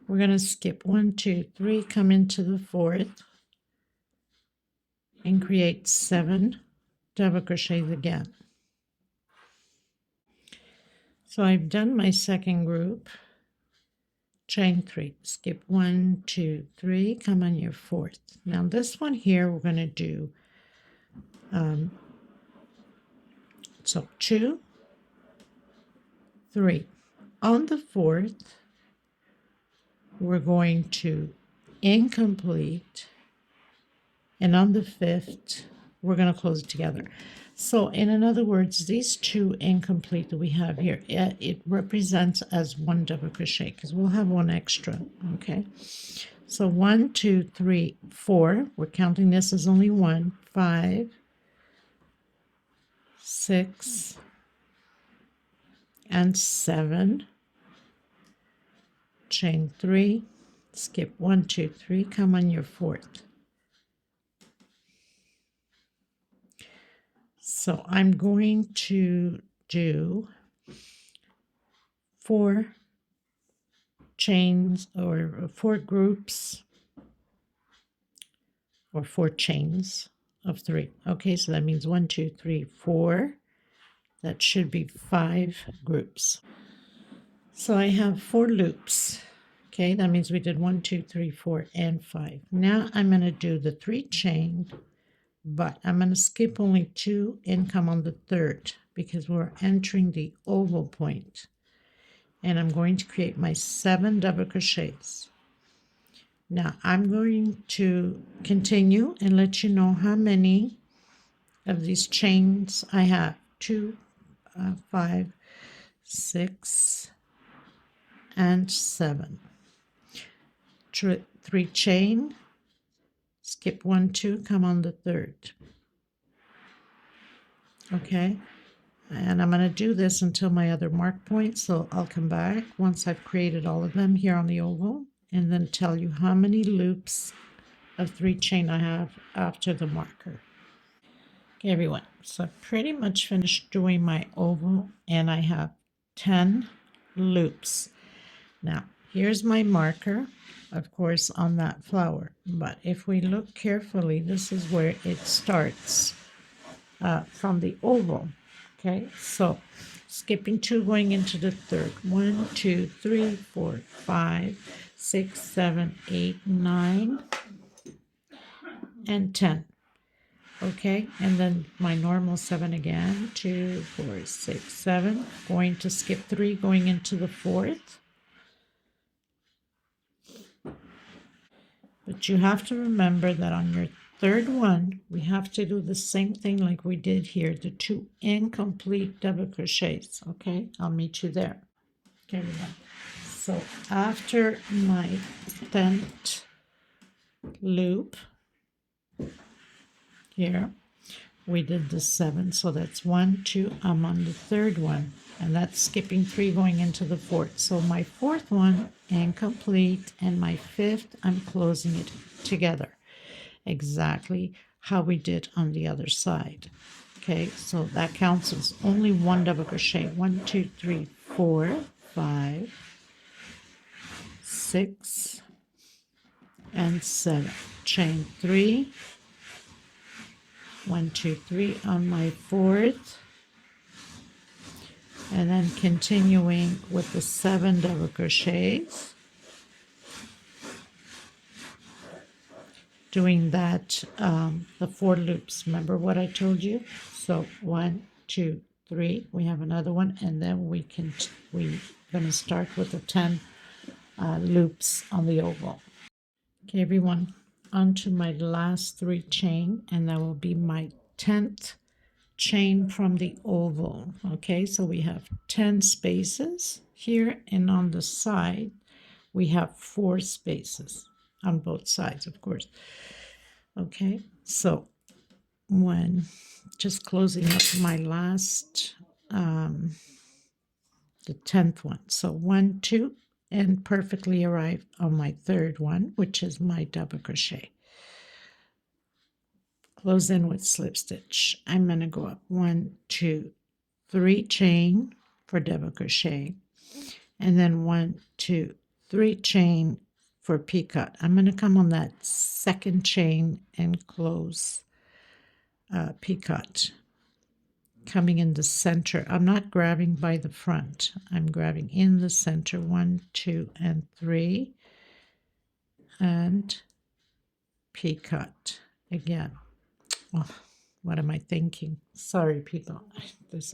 We're going to skip 1, 2, 3, come into the 4th, and create 7 double crochets again. So I've done my second group, chain 3, skip 1, 2, 3, come on your 4th. Now this one here we're going to do so 2, 3. On the 4th we're going to incomplete, and on the 5th we're going to close it together. So in other words, these 2 incomplete that we have here, it represents as 1 double crochet because we'll have 1 extra. Okay, so 1, 2, 3, 4, we're counting this as only 1, 5, 6, and 7. Chain 3, skip 1, 2, 3, come on your 4th. So I'm going to do 4 chains or 4 groups or 4 chains of 3. Okay, so that means 1, 2, 3, 4. That should be 5 groups. So I have 4 loops. Okay, that means we did 1, 2, 3, 4, and 5. Now I'm going to do the 3 chain, but I'm going to skip only 2 and come on the 3rd because we're entering the oval point. And I'm going to create my 7 double crochets. Now I'm going to continue and let you know how many of these chains I have. 2, 5, 6, and 7. 3 chain, skip 1, 2, come on the 3rd. Okay, and I'm going to do this until my other mark point, so I'll come back once I've created all of them here on the oval and then tell you how many loops of 3 chain I have after the marker. Okay, everyone, so I pretty much finished doing my oval and I have 10 loops. Now here's my marker, of course, on that flower, but if we look carefully, this is where it starts from the oval. Okay, so skipping 2, going into the 3rd. 1, 2, 3, 4, 5, 6, 7, 8, 9, and 10. Okay, and then my normal 7 again. 2, 4, 6, 7. Going to skip 3, going into the 4th. But you have to remember that on your 3rd one, we have to do the same thing like we did here, the 2 incomplete double crochets. Okay, I'll meet you there. Okay, everyone. So after my 10th loop here, we did the 7, so that's 1, 2, I'm on the 3rd one, and that's skipping 3 going into the 4th. So my 4th one incomplete, and my 5th I'm closing it together, exactly how we did on the other side. Okay, so that counts as only 1 double crochet. 1, 2, 3, 4, 5, 6, and 7. Chain 3, 1, 2, 3 on my 4th, and then continuing with the 7 double crochets, doing that the 4 loops. Remember what I told you? So 1, 2, 3, we have another one, and then we're going to start with the 10 loops on the oval. Okay, everyone, on to my last 3 chain, and that will be my 10th chain from the oval. Okay, so we have 10 spaces here, and on the side we have 4 spaces on both sides, of course. Okay, so when just closing up my last the 10th one, so 1, 2, and perfectly arrived on my 3rd one, which is my double crochet. Close in with slip stitch. I'm going to go up 1, 2, 3 chain for double crochet, and then 1, 2, 3 chain for picot. I'm going to come on that 2nd chain and close picot, coming in the center. I'm not grabbing by the front, I'm grabbing in the center. 1, 2, and 3, and picot again. Oh, what am I thinking? Sorry, people.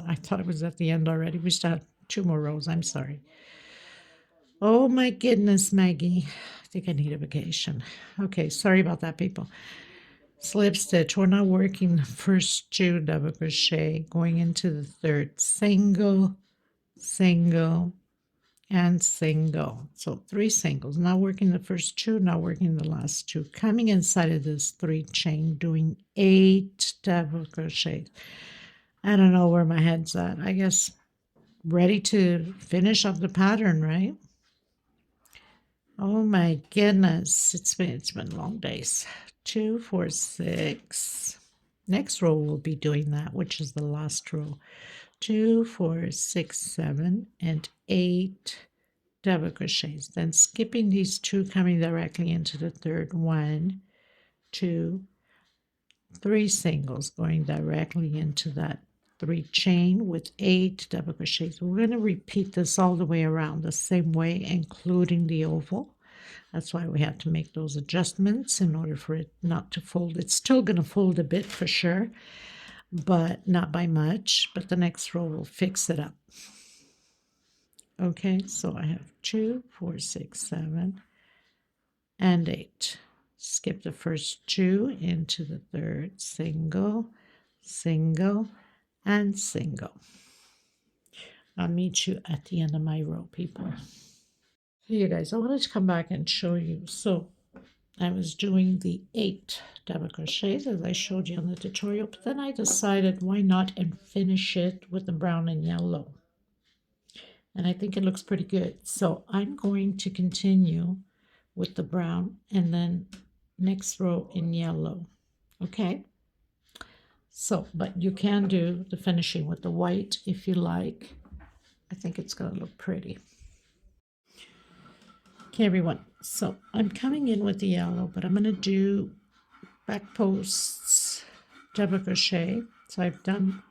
I thought it was at the end already. We still have 2 more rows. I'm sorry. Oh my goodness, Maggie. I think I need a vacation. Okay, sorry about that, people. Slip stitch. We're now working the first 2 double crochet, going into the 3rd. Single, single, and single. So 3 singles. Now working the first 2, now working the last 2. Coming inside of this 3 chain, doing 8 double crochets. I don't know where my head's at. I guess ready to finish up the pattern, right? Oh my goodness, it's been long days. 2, 4, 6. Next row we'll be doing that, which is the last row. 2, 4, 6, 7, and 8 double crochets. Then skipping these 2, coming directly into the 3rd. 1, 2, 3 singles, going directly into that 3 chain with 8 double crochets. We're going to repeat this all the way around the same way, including the oval. That's why we had to make those adjustments in order for it not to fold. It's still going to fold a bit for sure, but not by much. But the next row will fix it up. Okay, so I have 2, 4, 6, 7, and 8. Skip the first 2 into the 3rd. Single, single, and single. I'll meet you at the end of my row, people. Hey, you guys, I wanted to come back and show you. So I was doing the 8 double crochets as I showed you on the tutorial, but then I decided why not and finish it with the brown and yellow. And I think it looks pretty good. So I'm going to continue with the brown and then next row in yellow. Okay. So, but you can do the finishing with the white if you like. I think it's going to look pretty. Okay, everyone. So I'm coming in with the yellow, but I'm going to do back posts, double crochet. So I've done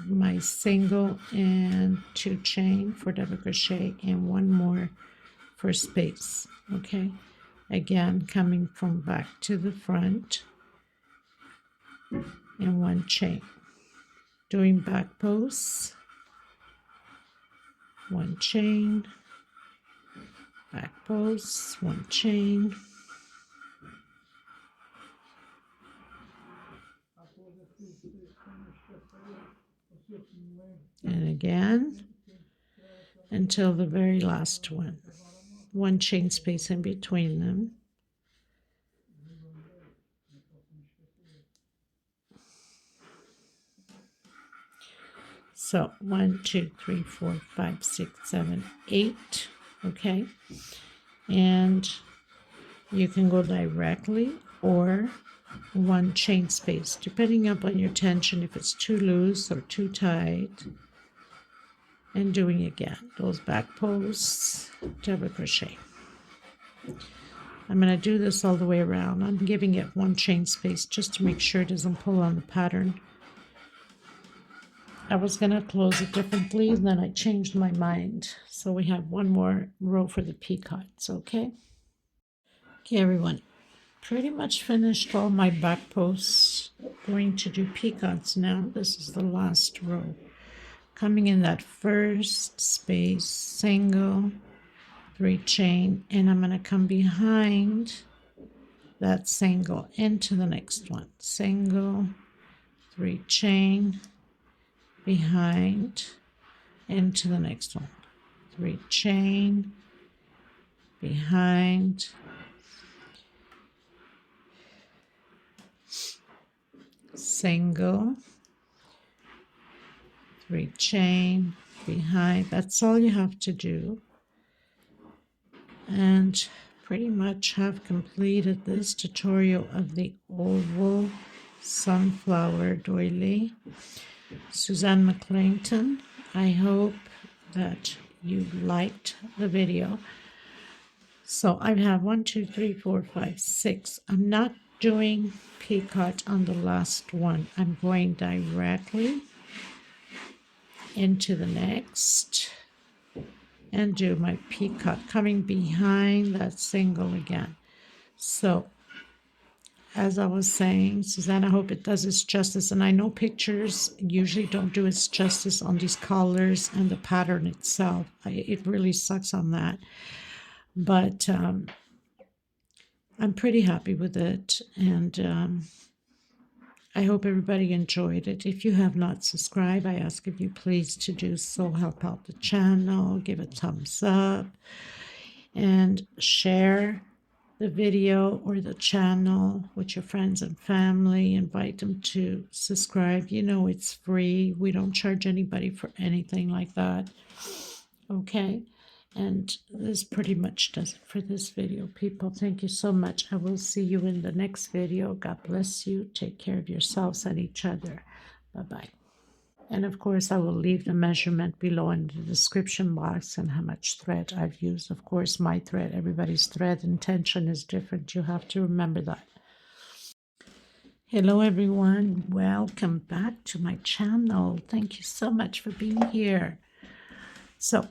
my single and 2 chain for double crochet and 1 more for space. Okay, again coming from back to the front and 1 chain, doing back posts, 1 chain, back posts, 1 chain, and again until the very last one. one chain space in between them. So 1, 2, 3, 4, 5, 6, 7, 8. Okay, and you can go directly or one chain space, depending upon your tension, if it's too loose or too tight. And doing again those back posts, double crochet. I'm going to do this all the way around. I'm giving it one chain space just to make sure it doesn't pull on the pattern. I was going to close it differently, and then I changed my mind. So we have one more row for the peacocks, okay? Okay, everyone. Pretty much finished all my back posts. Going to do peacocks now. This is the last row. Coming in that first space, single, 3 chain, and I'm going to come behind that single into the next one. Single, 3 chain, behind, into the next one. 3 chain, behind, single, 3 chain, behind. That's all you have to do. And pretty much have completed this tutorial of the oval sunflower doily. Suzanne McClinton, I hope that you liked the video. So I have 1, 2, 3, 4, 5, 6. I'm not doing peacock on the last one. I'm going directly into the next and do my peacock coming behind that single again. So as I was saying, Suzanne, I hope it does its justice. And I know pictures usually don't do its justice on these colors and the pattern itself. It really sucks on that. But I'm pretty happy with it. And I hope everybody enjoyed it. If you have not subscribed, I ask of you please to do so. Help out the channel, give a thumbs up, and share the video or the channel with your friends and family. Invite them to subscribe. You know it's free. We don't charge anybody for anything like that. Okay? And this pretty much does it for this video, people. Thank you so much. I will see you in the next video. God bless you. Take care of yourselves and each other. Bye-bye. And of course, I will leave the measurement below in the description box and how much thread I've used. Of course, my thread, everybody's thread intention is different. You have to remember that. Hello, everyone. Welcome back to my channel. Thank you so much for being here. So,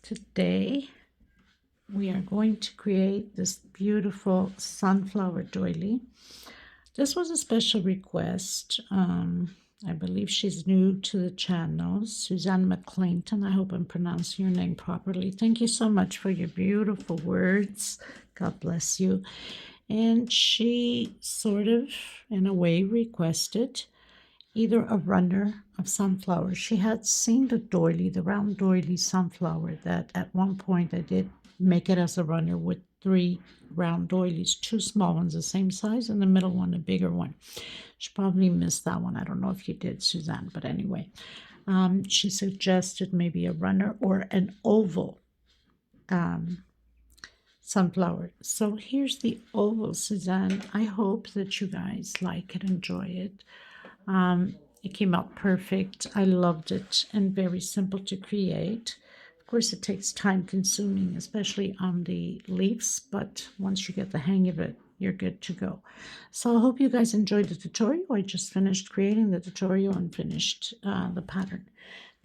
today we are going to create this beautiful sunflower doily. This was a special request. I believe she's new to the channel, Suzanne McClinton. I hope I'm pronouncing your name properly. Thank you so much for your beautiful words. God bless you. And she sort of, in a way, requested either a runner of sunflowers. She had seen the doily, the round doily sunflower, that at one point I did make it as a runner with 3 round doilies, 2 small ones the same size and the middle one a bigger one. She probably missed that one. I don't know if you did, Suzanne, but anyway. She suggested maybe a runner or an oval sunflower. So here's the oval, Suzanne. I hope that you guys like it, enjoy it. It came out perfect. I loved it and very simple to create. Of course, it takes time consuming, especially on the leaves, but once you get the hang of it, you're good to go. So I hope you guys enjoyed the tutorial. I just finished creating the tutorial and finished the pattern.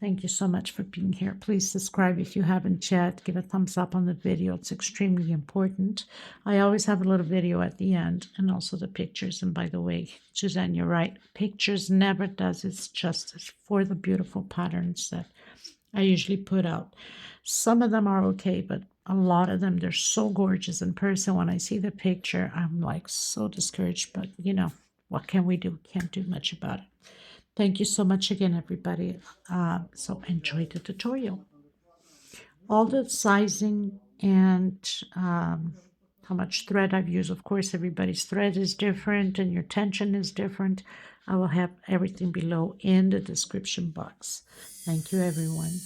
Thank you so much for being here. Please subscribe if you haven't yet. Give a thumbs up on the video. It's extremely important. I always have a little video at the end and also the pictures. And by the way, Suzanne, you're right. Pictures never does its justice for the beautiful patterns that I usually put out. Some of them are okay, but a lot of them, they're so gorgeous in person. When I see the picture, I'm like so discouraged. But, you know, what can we do? Can't do much about it. Thank you so much again, everybody. So enjoy the tutorial. All the sizing and how much thread I've used. Of course, everybody's thread is different and your tension is different. I will have everything below in the description box. Thank you, everyone.